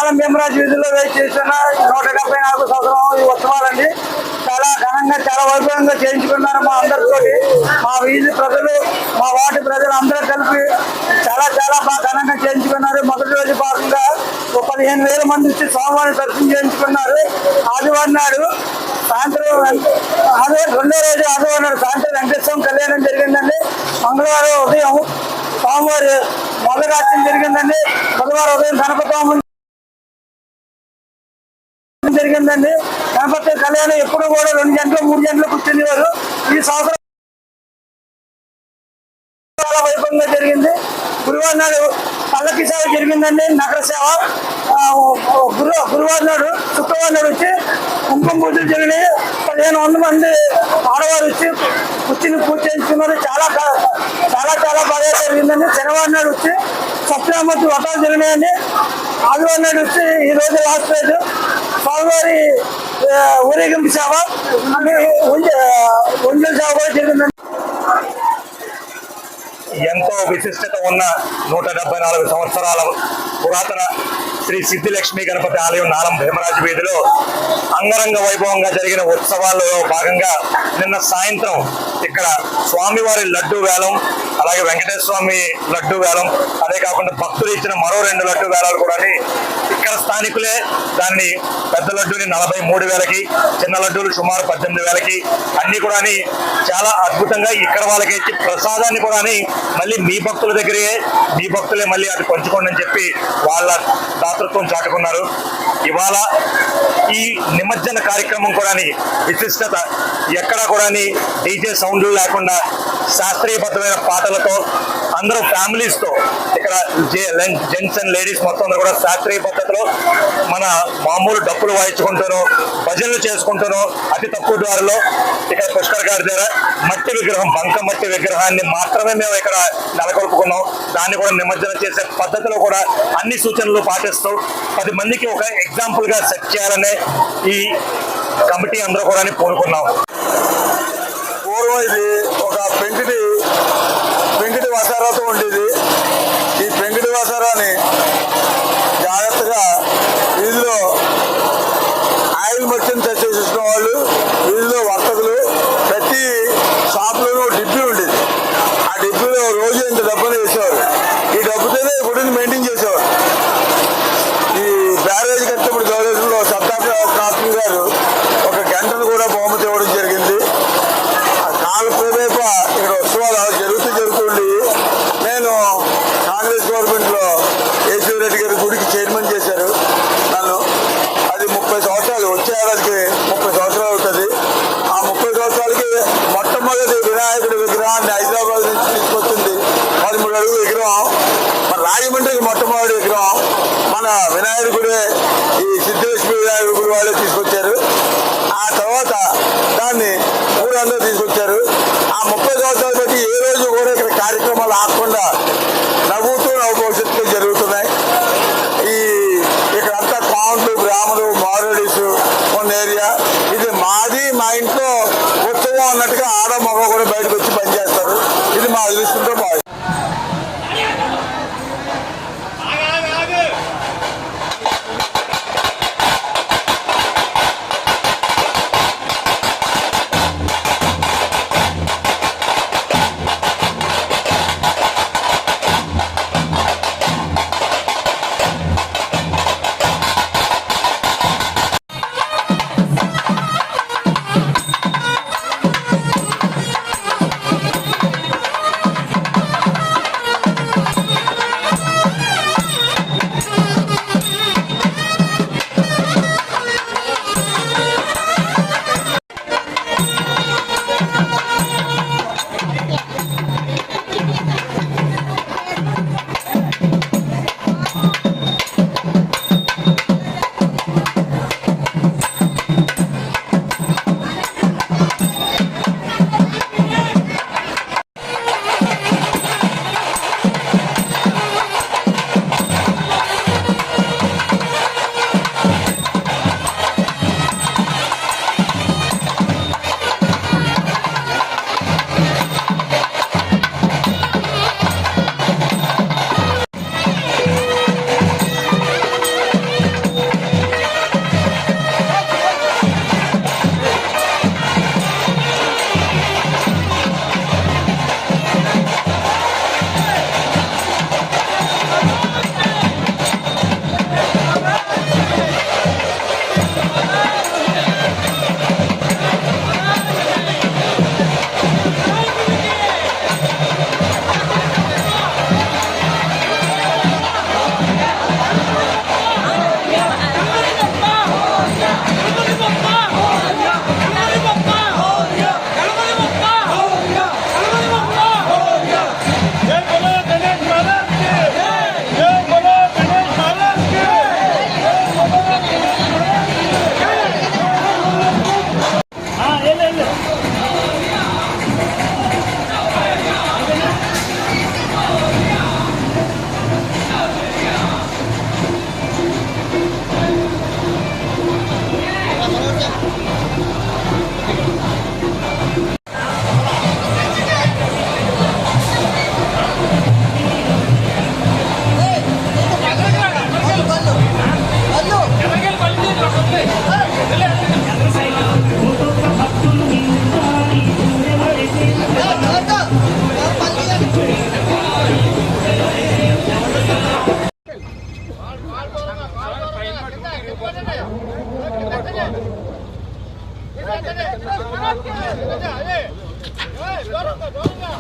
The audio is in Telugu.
నాలం భీమరాజు వీధుల్లో వేచి చేస్తున్న 174 సంవత్సరం ఈ ఉత్సవాలండి. చాలా ఘనంగా చాలా వైభవంగా చేయించుకున్నారు మా అందరితో. మా వీధి ప్రజలు మా వార్డు ప్రజలు అందరూ కలిపి చాలా చాలా బాగా ఘనంగా చేయించుకున్నారు. మొదటి రోజు భాగంగా 15,000 మంది వచ్చి స్వామివారిని దర్శనం చేయించుకున్నారు. ఆదివారం నాడు సాయంత్రం రెండో రోజు ఆదివారం నాడు సాయంత్రం వెంకటేశ్వరం కళ్యాణం జరిగిందండి. మంగళవారం ఉదయం స్వామివారి మొదలార్చన జరిగిందండి. బుధవారం ఉదయం గణపతి జరిగిందండి. గణపతి కళ్యాణం ఎప్పుడు కూడా 2 గంటలు 3 గంటలు కూర్చునేవారు. ఈ సంవత్సరం చాలా వైభవంగా జరిగింది. గురువారం నాడు పల్లకి సేవ జరిగిందండి. నగర సేవ గురువారం నాడు శుక్రవారం నాడు వచ్చి కుంకుమ పూజలు జరిగినాయి. 1500 మంది ఆడవారు వచ్చి కూర్చుని పూజ చేయించుకున్నారు. చాలా చాలా చాలా బాగా జరిగిందండి. శనివారం నాడు వచ్చి సత్యనామూర్తి వ్రతాలు జరిగినాయండి. ఆదివారం నాడు వచ్చి ఈ రోజు లాస్ట్ రోజు స్వామివారి ఊరేగింపు సేవ ఒంజల సేవ కూడా జరిగిందండి. ఎంతో విశిష్టత ఉన్న 174 సంవత్సరాల పురాతన శ్రీ సిద్ధిలక్ష్మి గణపతి ఆలయం నాలం భీమరాజు వీధిలో అంగరంగ వైభవంగా జరిగిన ఉత్సవాల్లో భాగంగా నిన్న సాయంత్రం ఇక్కడ స్వామివారి లడ్డూ వేలం, అలాగే వెంకటేశ్వర స్వామి లడ్డూ వేలం, అదే కాకుండా భక్తులు ఇచ్చిన మరో 2 లడ్డూ వేలాలు కూడా ఇక్కడ స్థానికులే దాన్ని పెద్ద లడ్డూని 43,000కి, చిన్న లడ్డూలు సుమారు 18,000కి అన్ని కూడా చాలా అద్భుతంగా ఇక్కడ వాళ్ళకి ఇచ్చి ప్రసాదాన్ని కూడా మళ్ళీ మీ భక్తుల దగ్గరే మీ భక్తులే మళ్ళీ అది పంచుకోండి అని చెప్పి వాళ్ళ దాతృత్వం చాటుకున్నారు. ఇవాళ ఈ నిమజ్జన కార్యక్రమం కూడా విశిష్టత ఎక్కడా కూడా డీజే సౌండ్లు లేకుండా శాస్త్రీయబద్ధమైన పాటలతో అందరూ ఫ్యామిలీస్తో ఇక్కడ జెంట్స్ అండ్ లేడీస్ మొత్తం కూడా శాస్త్రీయ పద్ధతిలో మన మామూలు డప్పులు వాయించుకుంటూనో భజనలు చేసుకుంటూనో అతి తక్కువ ద్వారాలో ఇక్కడ పుష్కర్ గారి దగ్గర మట్టి విగ్రహం బంక మట్టి విగ్రహాన్ని మాత్రమే మేము ఇక్కడ నెలకొల్పుకున్నాం. దాన్ని కూడా నిమజ్జనం చేసే పద్ధతిలో కూడా అన్ని సూచనలు పాటిస్తూ 10 మందికి ఒక ఎగ్జాంపుల్ గా సెట్ చేయాలనే ఈ కమిటీ అందరూ కూడా పూనుకున్నాం. పూర్వం ఇది ఒక పెంకిటి వసారాతో ఉండేది. ఈ పెంకిటి వసారాన్ని జాగ్రత్తగా వీధిలో ఆయిల్ మర్చెంట్ చేసిన వాళ్ళు, వీధిలో వర్తకులు, ప్రతి షాప్లోనూ డిబ్బీ ఉండేది. ఆ డిబ్బీలో రోజు ఇంత డబ్బులు వేసేవారు. ఈ డబ్బుతోనే గుడిని మెయింటైన్ చేసేవారు. ఈ బ్యారేజ్ కట్టినప్పుడు గవర్నమెంట్లో సత్తాపి గారు ఒక గంటను కూడా బహుమతి ఇవ్వడం జరిగింది. ఆ కాలప్రదేప ఇక్కడ ఉత్సవాలు జరుగుతుండి నేను కాంగ్రెస్ గవర్నమెంట్లో ఏసీ రెడ్డి గారి గుడికి చైర్మన్ చేశారు నన్ను. అది 30 సంవత్సరాలు, వచ్చే ఏడాదికి 30 సంవత్సరాలు అవుతుంది. ఆ 30 సంవత్సరాలకి మొట్టమొదటి వినాయకుడి విగ్రహాన్ని హైదరాబాద్ నుంచి తీసుకొచ్చింది 13 అడుగుల విగ్రహం. మన రాజమండ్రికి మొట్టమొదటి విగ్రహం మన వినాయకుడే, ఈ సిద్ధిలక్ష్మి వినాయకుడి గుడి వాళ్ళే తీసుకొచ్చారు. ఆ తర్వాత దాన్ని ఊరందరూ తీసుకొచ్చారు. ఆ 30 సంవత్సరాలు బట్టి ఏ రోజు కూడా ఇక్కడ కార్యక్రమాలు ఆగకుండా నవ్వుతూ భవిష్యత్తులో జరుగుతున్నాయి. ఇక్కడంతా కాంట్లు, బ్రాహ్మలు, మారోడీస్ ఉన్న ఏరియా. ఇది మాది, మా ఇంట్లో ఉత్సవం అన్నట్టుగా ఆడ మగ కూడా బయటకు వచ్చి పనిచేస్తారు. ఇది మా అదృష్టంతో బాగుంది. దూరంగా